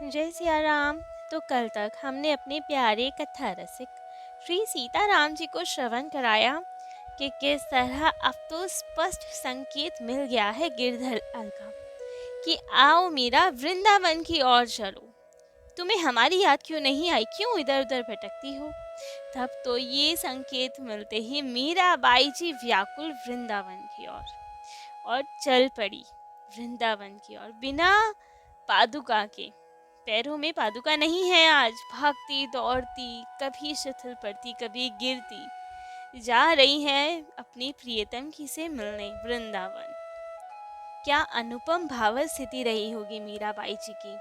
जय सिया राम। तो कल तक हमने अपने प्यारे कथा रसिक श्री सीताराम जी को श्रवण कराया कि किस तरह अब तो स्पष्ट संकेत मिल गया है गिरधर का कि आओ मीरा वृंदावन की ओर चलो। तुम्हें हमारी याद क्यों नहीं आई, क्यों इधर उधर भटकती हो। तब तो ये संकेत मिलते ही मीरा बाई जी व्याकुल वृंदावन की ओर और चल पड़ी वृंदावन की ओर बिना पादुका के। पैरों में पादुका नहीं है आज, भागती दौड़ती, कभी शिथिल पड़ती कभी गिरती जा रही है अपनी प्रियतम की से मिलने वृंदावन। क्या अनुपम भाव स्थिति रही होगी मीराबाई जी की,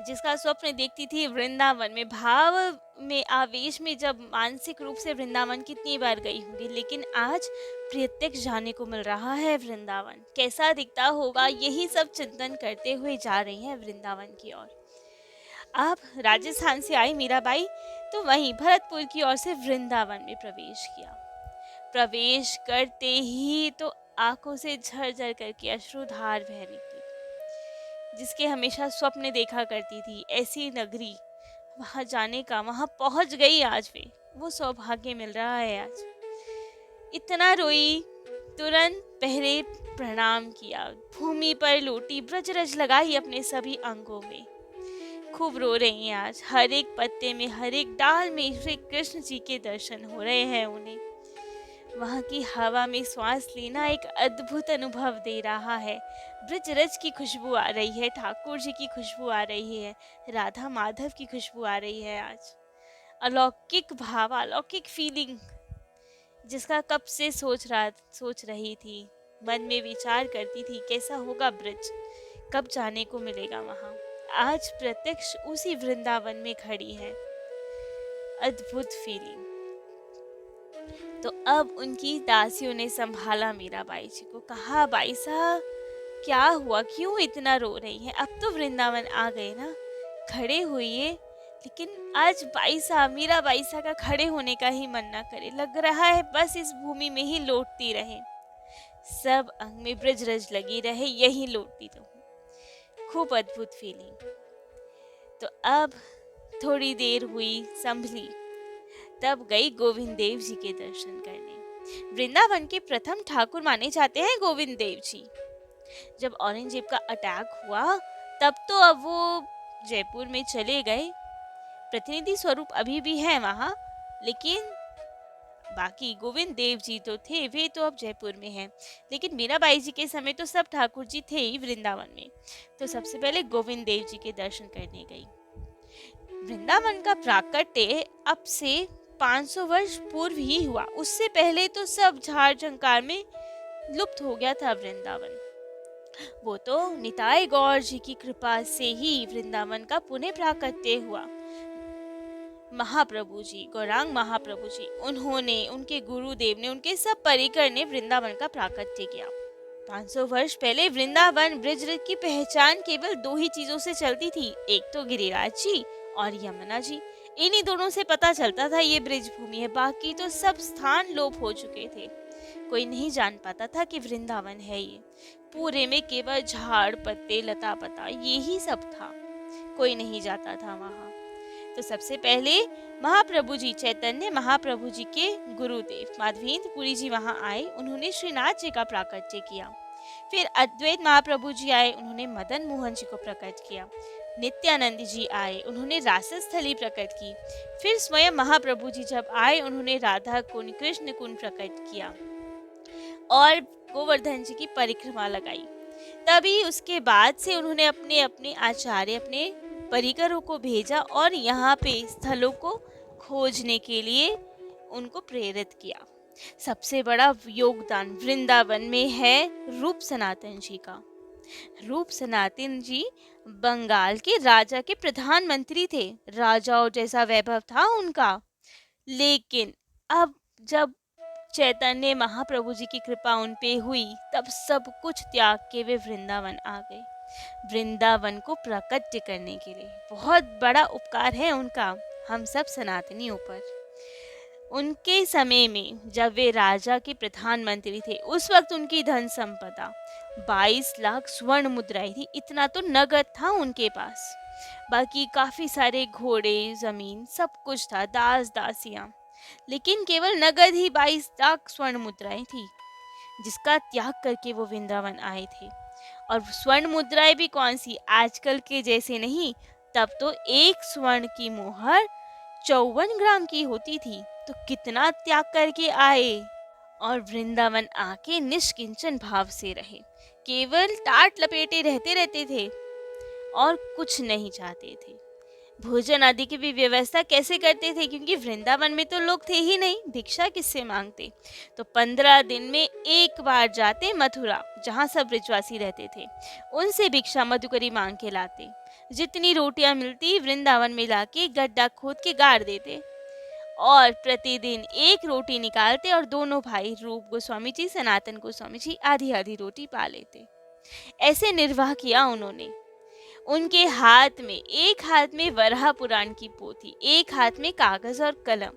जिसका स्वप्न देखती थी वृंदावन में, भाव में आवेश में जब मानसिक रूप से वृंदावन कितनी बार गई होंगी, लेकिन आज प्रत्यक्ष जाने को मिल रहा है वृंदावन कैसा दिखता होगा। यही सब चिंतन करते हुए जा रही हैं वृंदावन की ओर। अब राजस्थान से आई मीराबाई तो वहीं भरतपुर की ओर से वृंदावन में प्रवेश किया। प्रवेश करते ही तो आंखों से झरझर करके अश्रुधार बह निकली। जिसके हमेशा स्वप्न देखा करती थी ऐसी नगरी, वहां जाने का, वहां पहुंच गई आज वो सौभाग्य मिल रहा है आज। इतना रोई, तुरंत पहले प्रणाम किया, भूमि पर लोटी, ब्रजरज लगाई अपने सभी अंगों में। खूब रो रही हैं आज, हर एक पत्ते में, हर एक डाल में श्री कृष्ण जी के दर्शन हो रहे हैं उन्हें। वहाँ की हवा में सांस लेना एक अद्भुत अनुभव दे रहा है। ब्रजरज की खुशबू आ रही है, ठाकुर जी की खुशबू आ रही है, राधा माधव की खुशबू आ रही है आज। अलौकिक भाव, अलौकिक फीलिंग, जिसका कब से सोच रही थी, मन में विचार करती थी कैसा होगा ब्रज, कब जाने को मिलेगा वहाँ। आज प्रत्यक्ष उसी वृंदावन में खड़ी है। अद्भुत फीलिंग। तो अब उनकी दासियों ने संभाला मीराबाई जी को, कहा बाई साहब क्या हुआ, क्यों इतना रो रही हैं, अब तो वृंदावन आ गए ना, खड़े होइए। लेकिन आज बाई साहब, मीराबाई साहब का खड़े होने का ही मन ना करे, लग रहा है बस इस भूमि में ही लौटती रहे, सब अंग में ब्रजरज लगी रहे, यही लौटती तो। खूब अद्भुत फीलिंग। तो अब थोड़ी देर हुई, संभली, तब गई गोविंद देव जी के दर्शन करने। वृंदावन के प्रथम ठाकुर माने जाते हैं गोविंद देव जी। जब औरंगजेब का अटैक हुआ तब तो अब वो जयपुर में चले गए, प्रतिनिधि स्वरूप अभी भी हैं वहाँ, लेकिन बाकी गोविंद देव जी तो थे, वे तो अब जयपुर में हैं। लेकिन मीराबाई जी के समय तो सब ठाकुर जी थे ही वृंदावन में। तो सबसे पहले गोविंद देव जी के दर्शन करने गई। वृंदावन का प्राकट्य अब से 500 वर्ष पूर्व ही हुआ, उससे पहले तो सब झाड़ झंकार में लुप्त हो गया था वृंदावन। वो तो निताई गौर जी की कृपा से ही वृंदावन का पुनः प्राकट्य हुआ। महाप्रभु जी, गौरांग महाप्रभु जी, उन्होंने, उनके गुरुदेव ने, उनके सब परिकर ने वृंदावन का प्राकट्य किया। 500 वर्ष पहले वृंदावन ब्रज की पहचान केवल 2 ही चीजों से चलती थी, एक तो गिरिराज जी और यमुना जी। इन्हीं दोनों से पता चलता था ये ब्रज भूमि है, बाकी तो सब स्थान लोप हो चुके थे। कोई नहीं जान पाता था कि वृंदावन है ये। पूरे में केवल झाड़ पत्ते, लता पता, यही सब था, कोई नहीं जाता था वहाँ। तो सबसे पहले महाप्रभु जी, चैतन्य महाप्रभु जी के गुरुदेव माधवेंद्र पुरी जी वहाँ आए, उन्होंने श्रीनाथ जी का प्राकट्य किया। फिर अद्वैत महाप्रभु जी आए, उन्होंने मदन मोहन जी को प्रकट किया। नित्यानंद जी आए, उन्होंने रासस्थली प्रकट की। फिर स्वयं महाप्रभु जी जब आए, उन्होंने राधा कुंड, कृष्ण कुंड प्रकट किया और गोवर्धन जी की परिक्रमा लगाई। तभी उसके बाद से उन्होंने अपने अपने आचार्य, अपने परिकरों को भेजा और यहाँ पे स्थलों को खोजने के लिए उनको प्रेरित किया। सबसे बड़ा योगदान वृंदावन में है रूप सनातन जी का। रूप सनातन जी बंगाल के राजा के प्रधानमंत्री थे, राजाओं जैसा वैभव था उनका। लेकिन अब जब चैतन्य महाप्रभु जी की कृपा उन पे हुई, तब सब कुछ त्याग के वे वृंदावन आ गए, वृंदावन को प्राकट्य करने के लिए। बहुत बड़ा उपकार है उनका हम सब सनातनियों पर। उनके समय में जब वे राजा के प्रधानमंत्री थे, उस वक्त उनकी धन संपदा 22 लाख स्वर्ण मुद्राएं थी, इतना तो नगद था उनके पास। बाकी काफ़ी सारे घोड़े, ज़मीन, सब कुछ था, दास दासियाँ। लेकिन केवल नगद ही 22 लाख स्वर्ण मुद्राएं थी, जिसका त्याग करके वो वृंदावन आए थे। और स्वर्ण मुद्राएं भी कौन सी, आजकल के जैसे नहीं। तब तो एक स्वर्ण की मोहर 54 ग्राम की होती थी। तो कितना त्याग करके आए। और वृंदावन आके निष्किंचन भाव से रहे, केवल टाट लपेटे रहते रहते थे और कुछ नहीं चाहते थे। भोजन आदि की भी व्यवस्था कैसे करते थे, क्योंकि वृंदावन में तो लोग थे ही नहीं, भिक्षा किससे मांगते। तो 15 दिन में एक बार जाते मथुरा, जहाँ सब ब्रजवासी रहते थे, उनसे भिक्षा मधुकरी मांग के लाते। जितनी रोटियां मिलती वृंदावन में लाके गड्ढा खोद के गाड़ देते और प्रतिदिन एक रोटी निकालते और दोनों भाई रूप गोस्वामी जी, सनातन गोस्वामी जी आधी आधी रोटी पा लेते। ऐसे निर्वाह किया उन्होंने। उनके हाथ में, एक हाथ में वराह पुराण की पोथी, एक हाथ में कागज और कलम।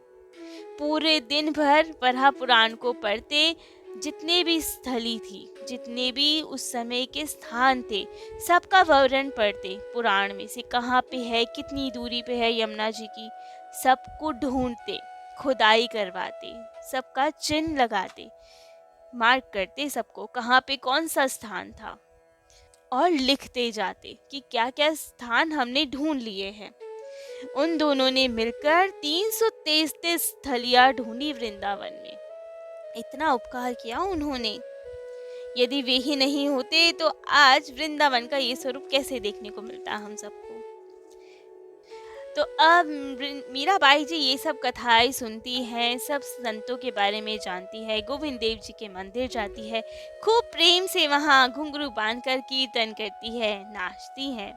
पूरे दिन भर वराह पुराण को पढ़ते। जितने भी स्थली थी, जितने भी उस समय के स्थान थे, सबका वर्णन पढ़ते। पुराण में से कहाँ पे है, कितनी दूरी पे है यमुना जी की, सबको ढूंढते, खुदाई करवाते, सबका चिन्ह लगाते, मार्क करते सबको, कहाँ पे कौन सा स्थान था, और लिखते जाते कि क्या क्या स्थान हमने ढूंढ लिए हैं। उन दोनों ने मिलकर 333 स्थलियां ढूंढी वृंदावन में। इतना उपकार किया उन्होंने। यदि वे ही नहीं होते तो आज वृंदावन का ये स्वरूप कैसे देखने को मिलता हम सबको। तो अब मीराबाई जी ये सब कथाएं सुनती हैं, सब संतों के बारे में जानती है, गोविंद देव जी के मंदिर जाती है, खूब प्रेम से वहाँ घुंघरू बांधकर कीर्तन करती है, नाचती है।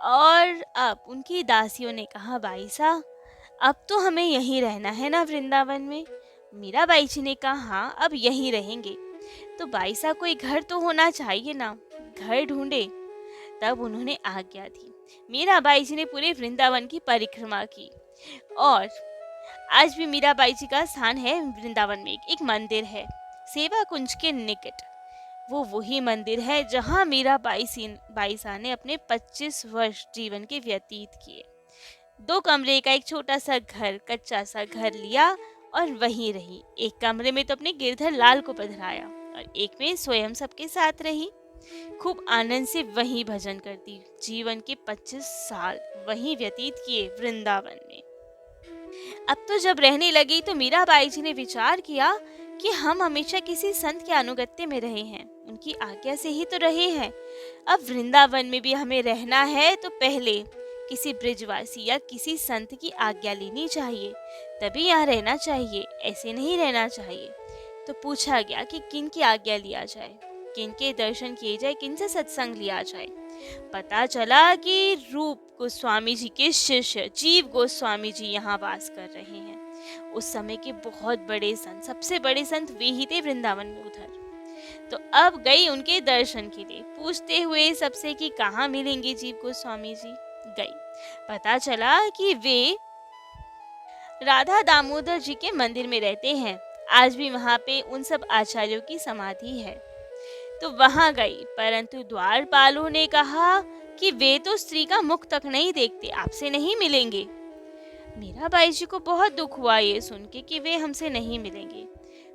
और अब उनकी दासियों ने कहा, बाई साहब अब तो हमें यहीं रहना है ना वृंदावन में। मीराबाई जी ने कहा, हाँ अब यहीं रहेंगे। तो बाई साहब कोई घर तो होना चाहिए ना, घर ढूंढे। तब उन्होंने आज्ञा दी। मीराबाई जी ने पूरे वृंदावन की परिक्रमा की। और आज भी मीराबाई जी का स्थान है वृंदावन में, एक मंदिर है सेवा कुंज के निकट। वो वही मंदिर है जहाँ मीराबाई साहब ने अपने 25 वर्ष जीवन के व्यतीत किए। 2 कमरे का एक छोटा सा घर, कच्चा सा घर लिया और वहीं रही। एक कमरे में तो अपने गिरधर लाल को पधराया और एक में स्वयं सबके साथ रही। खूब आनंद से वहीं भजन करती, जीवन के 25 साल वहीं व्यतीत किए वृंदावन में। अब तो जब रहने लगी तो मीराबाई जी ने विचार किया कि हम हमेशा किसी संत के अनुगत्य में रहे हैं, उनकी आज्ञा से ही तो रहे हैं। अब वृंदावन में भी हमें रहना है तो पहले किसी ब्रिजवासी या किसी संत की आज्ञा लेनी चाहिए, तभी यहाँ रहना चाहिए, ऐसे नहीं रहना चाहिए। तो पूछा गया कि किन की आज्ञा लिया जाए, किन के दर्शन किए जाए, किन से सत्संग लिया जाए। पता चला कि रूप गोस्वामी जी के शिष्य जीव गोस्वामी जी यहाँ वास कर रहे हैं। उस समय के बहुत बड़े संत, सबसे बड़े संत वे ही थे वृंदावन में उधर। तो अब गई उनके दर्शन के लिए, पूछते हुए सबसे कि कहाँ मिलेंगे जीव गोस्वामी जी। गई, पता चला कि वे राधा दामोदर जी के मंदिर में रहते हैं। आज भी वहाँ पे उन सब आचार्यों की समाधि है। तो वहां गई, परंतु द्वारपालों ने कहा कि वे तो स्त्री का मुख तक नहीं देखते, आपसे नहीं मिलेंगे। मीराबाई जी को बहुत दुख हुआ ये सुन के कि वे हमसे नहीं मिलेंगे।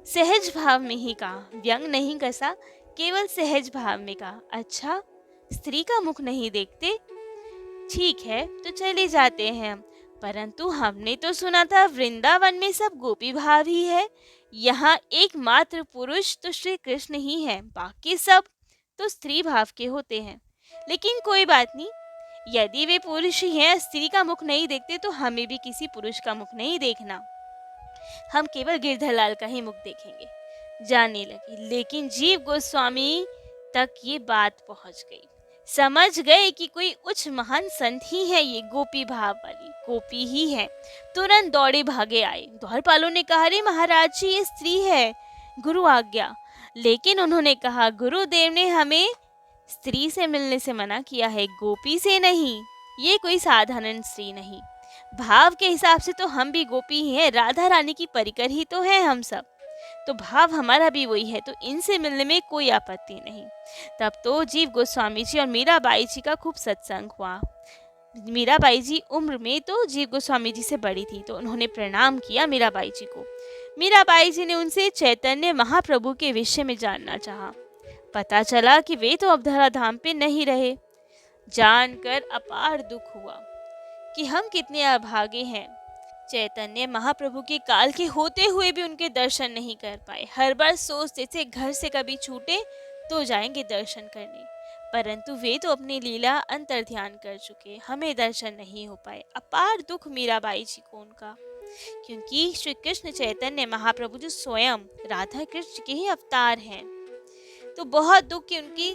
सहज भाव में ही कहा, व्यंग नहीं कसा, केवल सहज भाव में कहा, अच्छा स्त्री का मुख नहीं देखते, ठीक है तो चले जाते हैं। परंतु हमने तो सुना था वृंदावन में सब गोपी भाव ही है, यहाँ एकमात्र पुरुष तो श्री कृष्ण ही है, बाकी सब तो स्त्री भाव के होते हैं। लेकिन कोई बात नहीं, यदि वे पुरुष ही हैं, स्त्री का मुख नहीं देखते, तो हमें भी किसी पुरुष का मुख नहीं देखना, हम केवल गिरधरलाल का ही मुख देखेंगे। जाने लगी, लेकिन जीव गोस्वामी तक ये बात पहुंच गई, समझ गए कि कोई उच्च महान संत ही है, ये गोपी भाव वाली गोपी ही है। तुरंत दौड़े भागे आए। द्वारपालों ने कहा, अरे महाराज जी ये स्त्री है, गुरु आज्ञा। लेकिन उन्होंने कहा, गुरुदेव ने हमें स्त्री से मिलने से मना किया है, गोपी से नहीं, ये कोई साधारण स्त्री नहीं। भाव के हिसाब से तो हम भी गोपी ही हैं, राधा रानी की परिकर ही तो हैं हम सब, तो भाव हमारा भी वही है, तो इनसे मिलने में कोई आपत्ति नहीं। तब तो जीव गोस्वामी जी और मीराबाई जी का खूब सत्संग हुआ। मीराबाई जी उम्र में तो जीव गोस्वामी जी से बड़ी थी, तो उन्होंने प्रणाम किया मीराबाई जी को। मीराबाई जी ने उनसे चैतन्य महाप्रभु के विषय में जानना चाहा। पता चला कि वे तो अब धरा धाम पे नहीं रहे। जानकर अपार दुख हुआ कि हम कितने अभागे हैं। चैतन्य महाप्रभु के काल के होते हुए भी उनके दर्शन नहीं कर पाए। हर बार सोचते थे घर से कभी छूटे तो जाएंगे दर्शन करने, परंतु वे तो अपनी लीला अंतर ध्यान कर चुके, हमें दर्शन नहीं हो पाए। अपार दुख मीराबाई जी को उनका, क्योंकि श्री कृष्ण चैतन्य महाप्रभु जो स्वयं राधा कृष्ण के ही अवतार हैं, तो बहुत दुख कि उनकी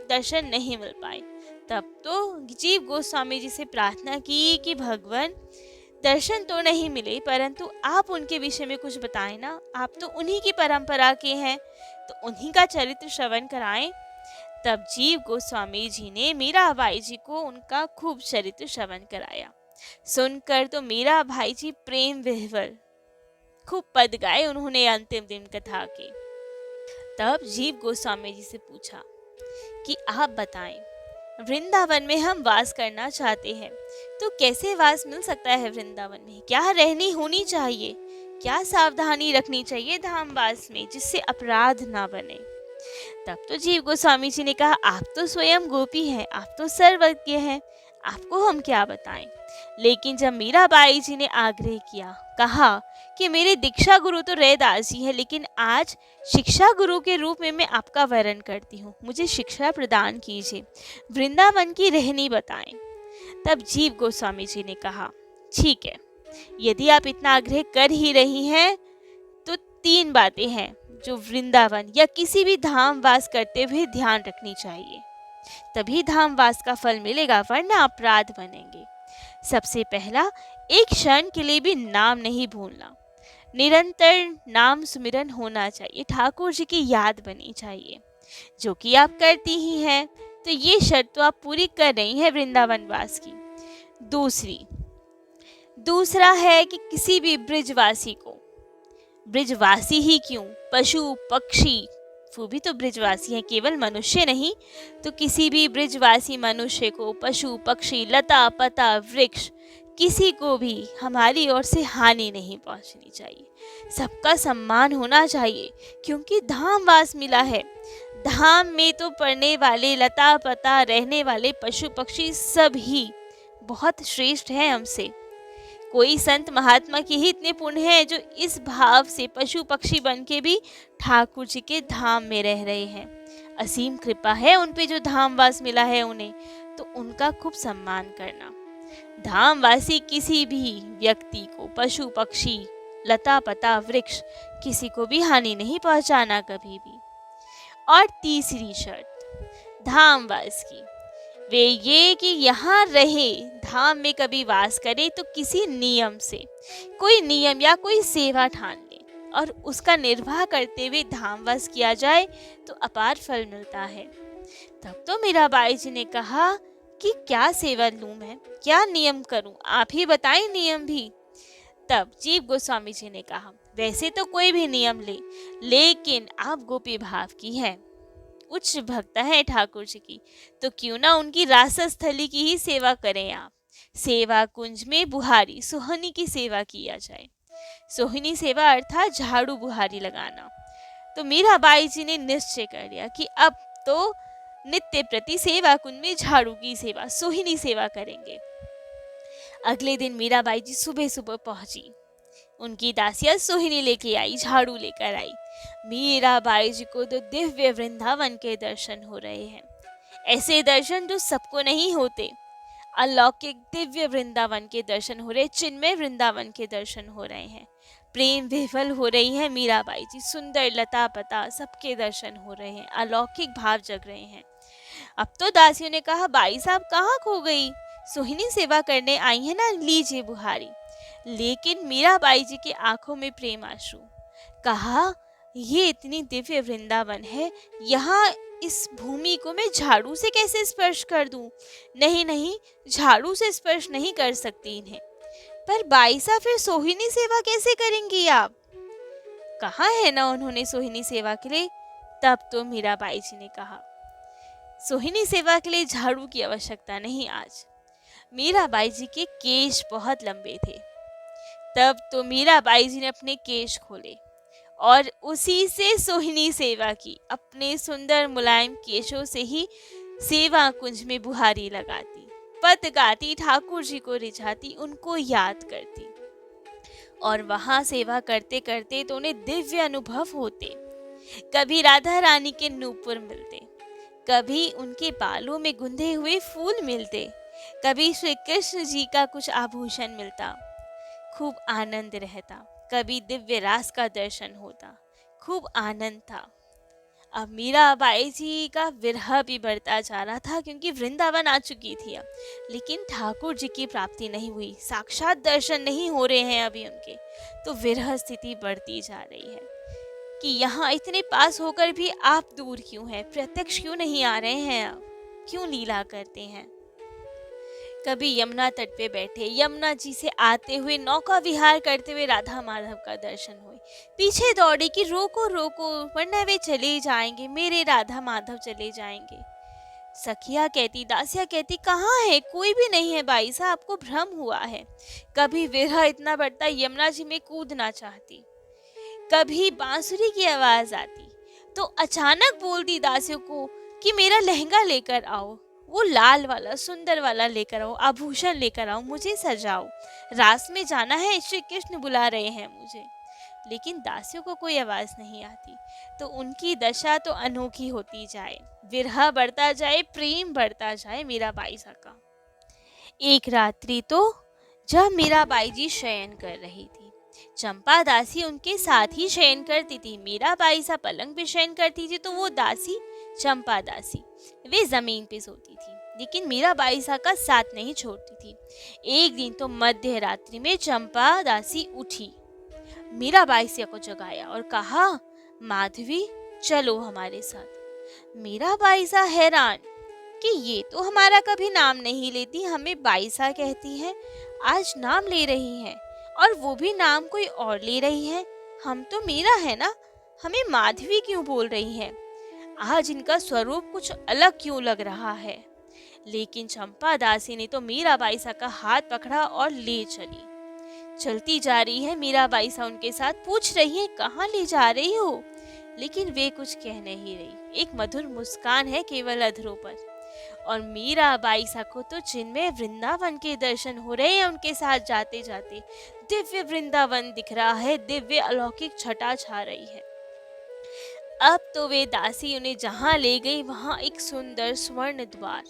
दर्शन नहीं मिल पाए। तब तो जीव गोस्वामी जी से प्रार्थना की कि भगवान दर्शन तो नहीं मिले, परंतु आप उनके विषय में कुछ बताएं ना, आप तो उन्हीं की परंपरा के हैं, तो उन्हीं का चरित्र श्रवण कराएं। तब जीव गोस्वामी जी ने मीराबाई जी को उनका खूब चरित्र श्रवण कराया। सुनकर तो मीराबाई जी प्रेम विह्वल खूब पद गाए उन्होंने अंतिम दिन कथा के। तब जीव गोस्वामी जी से पूछा कि आप बताएं, वृंदावन में हम वास करना चाहते हैं, तो कैसे वास मिल सकता है वृंदावन में? क्या रहनी होनी चाहिए? क्या सावधानी रखनी चाहिए धाम वास में, जिससे अपराध ना बने? तब तो जीव गोस्वामी जी ने कहा, आप तो स्वयं गोपी हैं, आप तो सर्वज्ञ हैं, आपको हम क्या बताएं। लेकिन जब मीराबाई जी ने आग्रह किया, कहा कि मेरे दीक्षा गुरु तो रैदास जी है, लेकिन आज शिक्षा गुरु के रूप में मैं आपका वरण करती हूँ, मुझे शिक्षा प्रदान कीजिए, वृंदावन की रहनी बताएं। तब जीव गोस्वामी जी ने कहा, ठीक है, यदि आप इतना आग्रह कर ही रही हैं तो 3 बातें हैं जो वृंदावन या किसी भी धाम वास करते हुए ध्यान रखनी चाहिए, तभी धाम वास का फल मिलेगा, वरना अपराध बनेंगे। सबसे पहला, एक क्षण के लिए भी नाम नहीं भूलना, निरंतर नाम सुमिरन होना चाहिए, ठाकुर जी की याद बनी चाहिए, जो कि आप करती ही हैं, तो ये शर्त तो आप पूरी कर रही हैं वृंदावन वास की। दूसरा है कि किसी भी ब्रिजवासी को, ब्रिजवासी ही क्यों, पशु पक्षी, वो भी तो ब्रिजवासी हैं, केवल मनुष्य नहीं, तो किसी भी ब्रिजवासी मनुष्य को, पशु पक्षी, लता पता वृक्ष, किसी को भी हमारी ओर से हानि नहीं पहुंचनी चाहिए, सबका सम्मान होना चाहिए, क्योंकि धाम वास मिला है। धाम में तो पड़ने वाले लता पता, रहने वाले पशु पक्षी सब ही बहुत श्रेष्ठ हैं हमसे। कोई संत महात्मा के ही इतने पुण्य हैं जो इस भाव से पशु पक्षी बन के भी ठाकुर जी के धाम में रह रहे हैं। असीम कृपा है उन पे जो धामवास मिला है उन्हें, तो उनका खूब सम्मान करना। धामवासी किसी भी व्यक्ति को, पशु पक्षी, लता पता वृक्ष, किसी को भी हानि नहीं पहुंचाना कभी भी। और तीसरी शर्त धामवास की, वे ये कि यहाँ रहे, धाम में कभी वास करे तो किसी नियम से, कोई नियम या कोई सेवा ठान ले और उसका निर्वाह करते हुए धामवास किया जाए तो अपार फल मिलता है। तब तो मीराबाई जी ने कहा कि क्या सेवा लूं मैं, क्या नियम करूं, आप ही बताएं नियम भी। तब जीव गोस्वामी जी ने कहा, वैसे तो कोई भी नियम ले, लेकिन आप गोपी भाव की हैं, उच्च भक्त है ठाकुर जी की, तो क्यों ना उनकी रासस्थली की ही सेवा करें आप। सेवा कुंज में बुहारी सोहनी की सेवा किया जाए। सोहिनी सेवा अर्थात झाड़ू बुहारी लगाना। तो मीराबाई जी ने निश्चय कर लिया कि अब तो नित्य प्रति सेवा कुंज में झाड़ू की सेवा, सोहिनी सेवा करेंगे। अगले दिन मीराबाई जी सुबह सुबह पहुंची, उनकी दासिया सोहिनी लेके आई, झाड़ू लेकर आई। मीराबाई जी को तो दिव्य वृंदावन के दर्शन हो रहे हैं, ऐसे दर्शन जो सबको नहीं होते। अलौकिक दिव्य वृंदावन के दर्शन हो रहे, चिन्मय वृंदावन के दर्शन हो रहे हैं, प्रेम विह्वल हो रही है मीराबाई जी, सुंदर लता पता सबके दर्शन हो रहे हैं, अलौकिक भाव जग रहे हैं। अब तो दासियों ने कहा, बाई साहब कहाँ खो गई, सोहिनी सेवा करने आई है ना, लीजिए बुहारी। लेकिन मीराबाई जी की आंखों में प्रेम आंसू। कहा, ये इतनी दिव्य वृंदावन है, यहाँ इस भूमि को मैं झाड़ू से कैसे स्पर्श कर दूं? नहीं नहीं, झाड़ू से स्पर्श नहीं कर सकती इन्हें। पर बाई साहब फिर सोहिनी सेवा कैसे करेंगी आप? कहा है ना उन्होंने सोहिनी सेवा के लिए। तब तो मीराबाई जी ने कहा, सोहिनी सेवा के लिए झाड़ू की आवश्यकता नहीं आज, मीराबाई जी के केश बहुत लंबे थे। तब तो मीराबाई जी ने अपने केश खोले और उसी से सोहिनी सेवा की। अपने सुंदर मुलायम केशों से ही सेवा कुंज में बुहारी लगाती, पद गाती, ठाकुर जी को रिझाती, उनको याद करती। और वहां सेवा करते करते तो उन्हें दिव्य अनुभव होते। कभी राधा रानी के नूपुर मिलते, कभी उनके बालों में गुंथे हुए फूल मिलते, कभी श्री कृष्ण जी का कुछ आभूषण मिलता, खूब आनंद रहता। कभी दिव्य रास का दर्शन होता, खूब आनंद था। अब मीराबाई जी का विरह भी बढ़ता जा रहा था, क्योंकि वृंदावन आ चुकी थी अब, लेकिन ठाकुर जी की प्राप्ति नहीं हुई, साक्षात दर्शन नहीं हो रहे हैं अभी उनके। तो विरह स्थिति बढ़ती जा रही है कि यहाँ इतने पास होकर भी आप दूर क्यों हैं, प्रत्यक्ष क्यों नहीं आ रहे हैं, आप क्यों लीला करते हैं। कभी यमुना तट पे बैठे यमुना जी से आते हुए नौका विहार करते हुए राधा माधव का दर्शन हुए, पीछे दौड़ी कि रोको रोको वरना वे चले जाएंगे, मेरे राधा माधव चले जाएंगे। सखिया कहती, दासिया कहती, कहाँ है, कोई भी नहीं है बाई साहब, आपको भ्रम हुआ है। कभी विरह इतना बढ़ता यमुना जी में कूदना चाहती, कभी बांसुरी की आवाज आती तो अचानक बोलती दासियों को कि मेरा लहंगा लेकर आओ, वो लाल वाला सुंदर वाला लेकर आओ, आभूषण लेकर आओ, मुझे सजाओ, रास में जाना है, श्री कृष्ण बुला रहे हैं मुझे। लेकिन दासियों को कोई आवाज नहीं आती। तो उनकी दशा तो अनोखी होती जाए, विरह बढ़ता जाए, प्रेम बढ़ता जाए मीराबाई सा का। एक रात्रि तो जब मीराबाई जी शयन कर रही थी, चंपा दासी उनके साथ ही शयन करती थी। मीराबाई सा पलंग पे शयन करती थी तो वो दासी चंपा दासी वे जमीन पे सोती थी, लेकिन मीराबाई सा का साथ नहीं छोड़ती थी। एक दिन तो मध्य रात्रि में चंपा दासी उठी, मीराबाई सा को जगाया और कहा, माधवी चलो हमारे साथ। मीराबाई सा हैरान कि ये तो हमारा कभी नाम नहीं लेती, हमें बाईसा कहती है, आज नाम ले रही है, और वो भी नाम कोई और ले रही है। हम तो मीरा है ना, हमें माधवी क्यों बोल रही है, आज इनका स्वरूप कुछ अलग क्यों लग रहा है। लेकिन चंपा दासी ने तो मीराबाई सा का हाथ पकड़ा और ले चली। चलती जा रही है मीराबाई सा उनके साथ, पूछ रही है कहाँ ले जा रही हो, लेकिन वे कुछ कह नहीं रही। एक मधुर मुस्कान है केवल अधरों पर। और मीराबाई सा को तो जिनमें वृंदावन के दर्शन हो रहे हैं, उनके साथ जाते जाते दिव्य वृंदावन दिख रहा है, दिव्य अलौकिक छटा छा रही है। अब तो वे दासी उन्हें जहाँ ले गई वहाँ एक सुंदर स्वर्ण द्वार,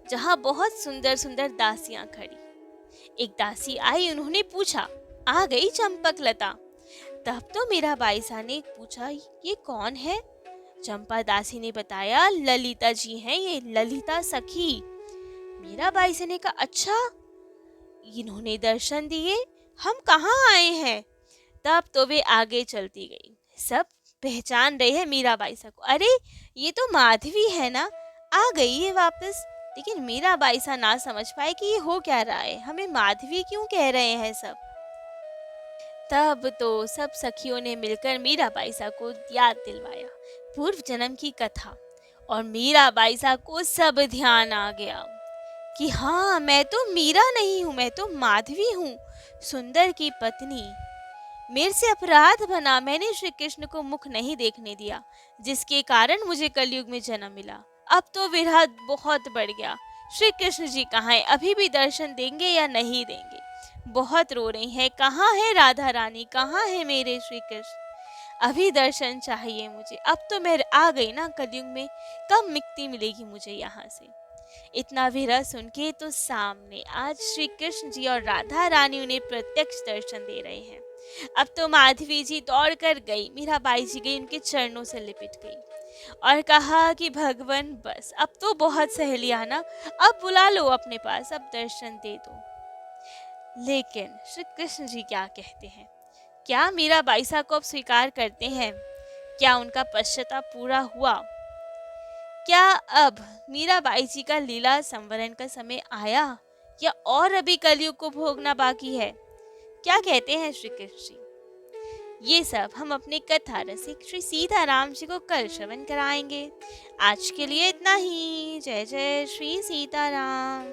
जहाँ बहुत सुंदर सुंदर दासियां खड़ी। एक दासी आई, उन्होंने पूछा, आ गई चंपक लता। तब तो मीराबाई सा ने पूछा, ये कौन है। चंपा दासी ने बताया, ललिता जी हैं ये, ललिता सखी। मीराबाई से ने कहा, अच्छा इन्होंने दर्शन दिए, हम कहाँ आए हैं। तब तो वे आगे चलती गई। सब पहचान रहे हैं मीराबाई सा को, अरे ये तो माधवी है ना, आ गई है वापस। लेकिन मीराबाई सा ना समझ पाए कि ये हो क्या रहा है, हमें माधवी क्यों कह रहे हैं सब। तब तो सब सखियों ने मिलकर मीराबाई सा को याद दिलवाया पूर्व जन्म की कथा, और मीराबाई सा को सब ध्यान आ गया कि हाँ, मैं तो मीरा नहीं हूँ, मैं तो माधवी हूँ, सुंदर की पत्नी। मेरे से अपराध बना, मैंने श्री कृष्ण को मुख नहीं देखने दिया, जिसके कारण मुझे कलयुग में जन्म मिला। अब तो विरह बहुत बढ़ गया। श्री कृष्ण जी कहाँ हैं, अभी भी दर्शन देंगे या नहीं देंगे। बहुत रो रही हैं, कहाँ है राधा रानी, कहाँ है मेरे श्री कृष्ण, अभी दर्शन चाहिए मुझे। अब तो मैं आ गई ना कलयुग में, कब मुक्ति मिलेगी मुझे यहाँ से। इतना विरह सुन के तो सामने आज श्री कृष्ण जी और राधा रानी उन्हें प्रत्यक्ष दर्शन दे रहे हैं। अब तो माधवी जी दौड़ कर गई, मीराबाई जी गई, उनके चरणों से लिपट गई और कहा कि भगवान बस अब तो बहुत सह लिया ना, अब बुला लो अपने पास, अब दर्शन दे दो। लेकिन श्री कृष्ण जी क्या कहते हैं, क्या मीराबाई सा को अब स्वीकार करते हैं, क्या उनका पश्चाताप पूरा हुआ, क्या अब मीराबाई जी का लीला संवरण का समय आया, या और अभी कलयुग को भोगना बाकी है। क्या कहते हैं श्री कृष्ण जी, ये सब हम अपने कथा रसिक श्री सीताराम जी को कल श्रवण कराएंगे। आज के लिए इतना ही। जय जय श्री सीताराम।